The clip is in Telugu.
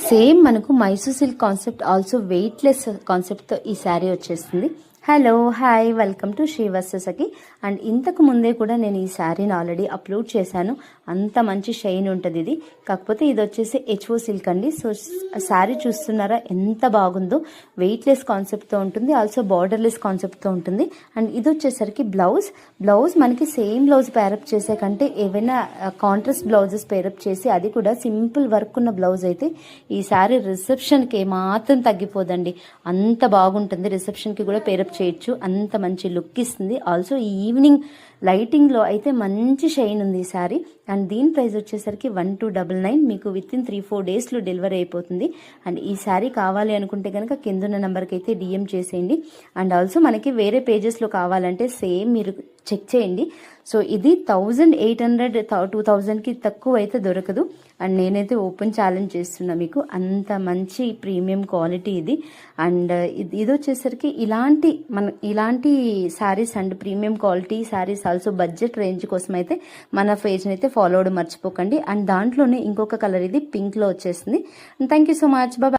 సేమ్ మనకు Mysore silk concept also weightless కాన్సెప్ట్తో ఈ శారీ వచ్చేస్తుంది. హలో హాయ్ వెల్కమ్ టు శ్రీవత్ససకి. అండ్ ఇంతకు ముందే కూడా నేను ఈ శారీని ఆల్రెడీ అప్లోడ్ చేశాను. అంత మంచి షైన్ ఉంటుంది ఇది. కాకపోతే ఇది వచ్చేసి హెచ్ఓ సిల్క్ అండి. సో శారీ చూస్తున్నారా ఎంత బాగుందో. వెయిట్లెస్ కాన్సెప్ట్తో ఉంటుంది, ఆల్సో బార్డర్లెస్ కాన్సెప్ట్తో ఉంటుంది. అండ్ ఇది వచ్చేసరికి బ్లౌజ్ మనకి సేమ్ బ్లౌజ్ పేరప్ చేసే కంటే ఏవైనా కాంట్రాస్ట్ బ్లౌజెస్ పేరప్ చేసి, అది కూడా సింపుల్ వర్క్ ఉన్న బ్లౌజ్ అయితే ఈ శారీ రిసెప్షన్కి ఏమాత్రం తగ్గిపోదండి. అంత బాగుంటుంది. రిసెప్షన్కి కూడా పేరప్ చేయొచ్చు, అంత మంచి లుక్ ఇస్తుంది. ఆల్సో ఈ ఈవినింగ్ లైటింగ్లో అయితే మంచి షైన్ ఉంది ఈ శారీ. అండ్ దీని ప్రైస్ వచ్చేసరికి 1299. మీకు వితిన్ 3-4 డేస్లో డెలివరీ అయిపోతుంది. అండ్ ఈ శారీ కావాలి అనుకుంటే కనుక కిందున్న నెంబర్కి అయితే డిఎం చేసేయండి. అండ్ ఆల్సో మనకి వేరే పేజెస్లో కావాలంటే సేమ్ మీరు చెక్ చేయండి. సో ఇది 1800 2000కి తక్కువ అయితే దొరకదు. అండ్ నేనైతే ఓపెన్ ఛాలెంజ్ చేస్తున్నా మీకు, అంత మంచి ప్రీమియం క్వాలిటీ ఇది. అండ్ ఇది వచ్చేసరికి ఇలాంటి saris and premium quality saris also budget range కోసం అయితే మన పేజ్ని అయితే ఫాలో అవడం మర్చిపోకండి. అండ్ దాంట్లోనే ఇంకొక కలర్ ఇది పింక్లో వచ్చేసింది. Thank you so much. Bye.